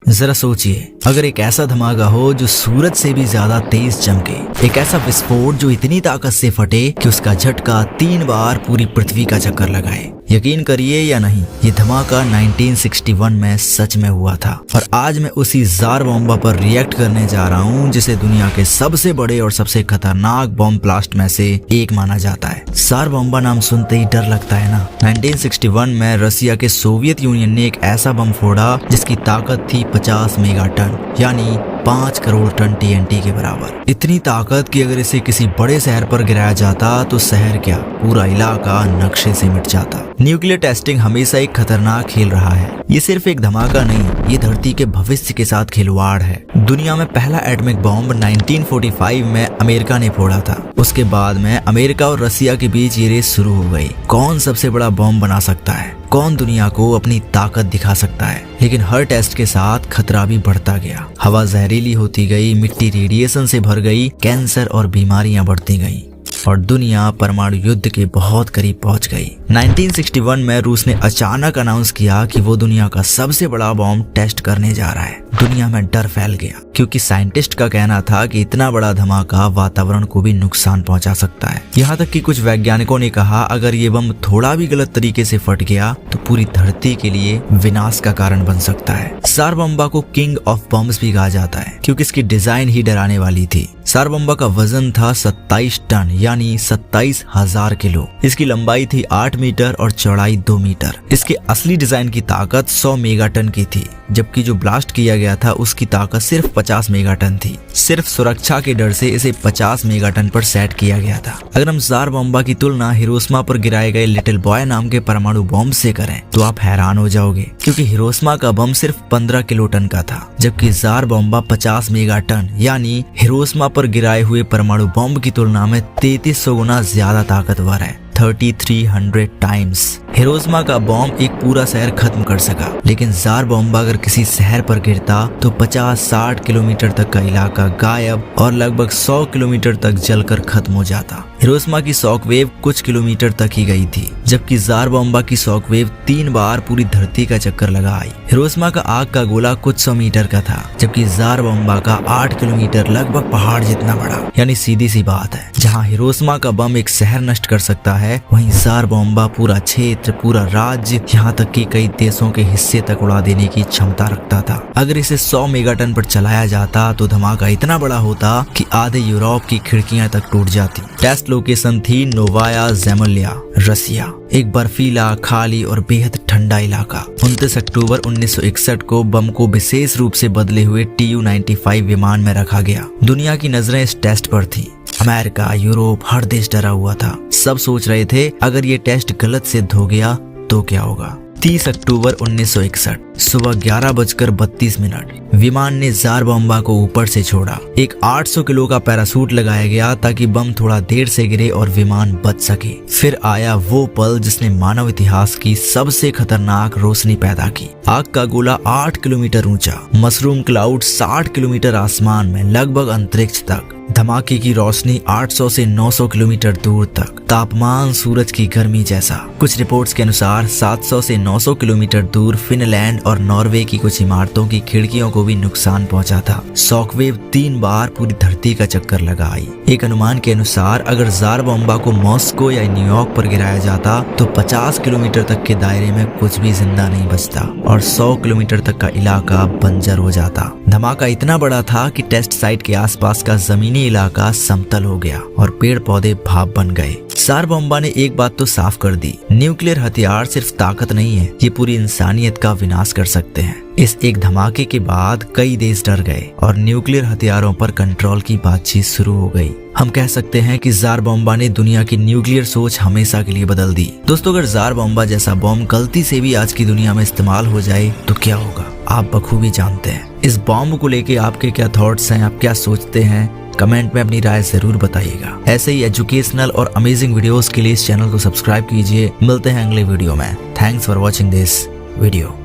जरा सोचिए, अगर एक ऐसा धमाका हो जो सूरज से भी ज्यादा तेज चमके, एक ऐसा विस्फोट जो इतनी ताकत से फटे कि उसका झटका 3 बार पूरी पृथ्वी का चक्कर लगाए। यकीन करिए या नहीं, ये धमाका 1961 में सच में हुआ था। और आज मैं उसी जार बॉम्बा पर रिएक्ट करने जा रहा हूँ जिसे दुनिया के सबसे बड़े और सबसे खतरनाक बॉम्ब ब्लास्ट में से एक माना जाता है। जार बॉम्बा नाम सुनते ही डर लगता है ना। 1961 में रसिया के सोवियत यूनियन ने एक ऐसा बम फोड़ा जिसकी ताकत थी 50 मेगाटन, यानी 5 करोड़ टन TNT के बराबर। इतनी ताकत कि अगर इसे किसी बड़े शहर पर गिराया जाता तो शहर क्या, पूरा इलाका नक्शे से मिट जाता। न्यूक्लियर टेस्टिंग हमेशा एक खतरनाक खेल रहा है। ये सिर्फ एक धमाका नहीं, ये धरती के भविष्य के साथ खिलवाड़ है। दुनिया में पहला एटॉमिक बॉम्ब 1945 में अमेरिका ने फोड़ा था। उसके बाद में अमेरिका और रसिया के बीच ये रेस शुरू हो गई। कौन सबसे बड़ा बॉम्ब बना सकता है, कौन दुनिया को अपनी ताकत दिखा सकता है। लेकिन हर टेस्ट के साथ खतरा भी बढ़ता गया। हवा जहरीली होती गई, मिट्टी रेडिएशन से भर गई, कैंसर और बीमारियां बढ़ती गईं और दुनिया परमाणु युद्ध के बहुत करीब पहुंच गई। 1961 में रूस ने अचानक अनाउंस किया कि वो दुनिया का सबसे बड़ा बॉम्ब टेस्ट करने जा रहा है। दुनिया में डर फैल गया क्योंकि साइंटिस्ट का कहना था कि इतना बड़ा धमाका वातावरण को भी नुकसान पहुंचा सकता है। यहाँ तक कि कुछ वैज्ञानिकों ने कहा अगर ये बम थोड़ा भी गलत तरीके से फट गया तो पूरी धरती के लिए विनाश का कारण बन सकता है। जार बॉम्बा को किंग ऑफ बॉम्ब्स भी कहा जाता है क्योंकि इसकी डिजाइन ही डराने वाली थी। जार बॉम्बा का वजन था 27 टन यानी 27,000 किलो। इसकी लंबाई थी 8 मीटर और चौड़ाई 2 मीटर। इसके असली डिजाइन की ताकत 100 मेगाटन की थी, जबकि जो ब्लास्ट किया गया था उसकी ताकत सिर्फ 50 मेगाटन थी। सिर्फ सुरक्षा के डर से इसे 50 मेगाटन पर सेट किया गया था। अगर हम जार बॉम्बा की तुलना हिरोशिमा पर गिराए गए लिटिल बॉय नाम के परमाणु बॉम्ब से करें तो आप हैरान हो जाओगे, क्योंकि हिरोशिमा का बम सिर्फ 15 किलोटन का था, जबकि जार बॉम्बा 50 मेगाटन यानी हिरोशिमा पर गिराए हुए परमाणु बॉम्ब की तुलना में 3300 गुना ज्यादा ताकतवर है। 3300 टाइम्स। हिरोशिमा का बॉम्ब एक पूरा शहर खत्म कर सका, लेकिन जार बॉम्बा अगर किसी शहर पर गिरता तो 50-60 किलोमीटर तक का इलाका गायब और लगभग 100 किलोमीटर तक जलकर खत्म हो जाता। हिरोशिमा की शॉकवेव कुछ किलोमीटर तक ही गई थी, जबकि जार बॉम्बा की शॉकवेव 3 बार पूरी धरती का चक्कर लगा आई। हिरोशिमा का आग का गोला कुछ 100 मीटर का था, जबकि जार बॉम्बा का 8 किलोमीटर लगभग पहाड़ जितना बड़ा। यानी सीधी सी बात है, जहाँ हिरोशिमा का बम एक शहर नष्ट कर सकता है, वहीं जार बॉम्बा पूरा क्षेत्र, पूरा राज्य, यहाँ तक कि कई देशों के हिस्से तक उड़ा देने की क्षमता रखता था। अगर इसे 100 मेगाटन पर चलाया जाता तो धमाका इतना बड़ा होता कि आधे यूरोप की खिड़कियां तक टूट जाती। टेस्ट लोकेशन थी नोवाया ज़ेमेलिया, रसिया। एक बर्फीला, खाली और बेहद ठंडा इलाका। 29 अक्टूबर 1961 को बम को विशेष रूप से बदले हुए Tu-95 विमान में रखा गया। दुनिया की नजरें इस टेस्ट पर थी। अमेरिका, यूरोप, हर देश डरा हुआ था। सब सोच रहे थे अगर ये टेस्ट गलत सिद्ध हो गया तो क्या होगा। 30 अक्टूबर 1961 सुबह 11:32 विमान ने जार बॉम्बा को ऊपर से छोड़ा। एक 800 किलो का पैरासूट लगाया गया ताकि बम थोड़ा देर से गिरे और विमान बच सके। फिर आया वो पल जिसने मानव इतिहास की सबसे खतरनाक रोशनी पैदा की। आग का गोला 8 किलोमीटर ऊंचा, मशरूम क्लाउड 60 किलोमीटर आसमान में, लगभग अंतरिक्ष तक। धमाके की रोशनी 800 से 900 किलोमीटर दूर तक। तापमान सूरज की गर्मी जैसा। कुछ रिपोर्ट्स के अनुसार 700 से 900 किलोमीटर दूर फिनलैंड और नॉर्वे की कुछ इमारतों की खिड़कियों को भी नुकसान पहुंचा था। शॉकवेव 3 बार पूरी धरती का चक्कर लगा आई। एक अनुमान के अनुसार अगर जार बॉम्बा को मॉस्को या न्यूयॉर्क पर गिराया जाता तो 50 किलोमीटर तक के दायरे में कुछ भी जिंदा नहीं बचता और 100 किलोमीटर तक का इलाका बंजर हो जाता। धमाका इतना बड़ा था कि टेस्ट साइट के आसपास का जमीनी इलाका समतल हो गया और पेड़ पौधे भाप बन गए। जार बॉम्बा ने एक बात तो साफ कर दी, न्यूक्लियर हथियार सिर्फ ताकत नहीं है, ये पूरी इंसानियत का विनाश कर सकते हैं। इस एक धमाके के बाद कई देश डर गए और न्यूक्लियर हथियारों पर कंट्रोल की बातचीत शुरू हो गई। हम कह सकते हैं कि जार बॉम्बा ने दुनिया की न्यूक्लियर सोच हमेशा के लिए बदल दी। दोस्तों, अगर जार बॉम्बा जैसा बॉम्ब गलती से भी आज की दुनिया में इस्तेमाल हो जाए तो क्या होगा, आप बखूबी जानते हैं। इस बॉम्ब को लेके आपके क्या थॉट्स हैं, आप क्या सोचते हैं, कमेंट में अपनी राय जरूर बताइएगा। ऐसे ही एजुकेशनल और अमेजिंग वीडियोस के लिए इस चैनल को सब्सक्राइब कीजिए। मिलते हैं अगले वीडियो में। Thanks for watching this video.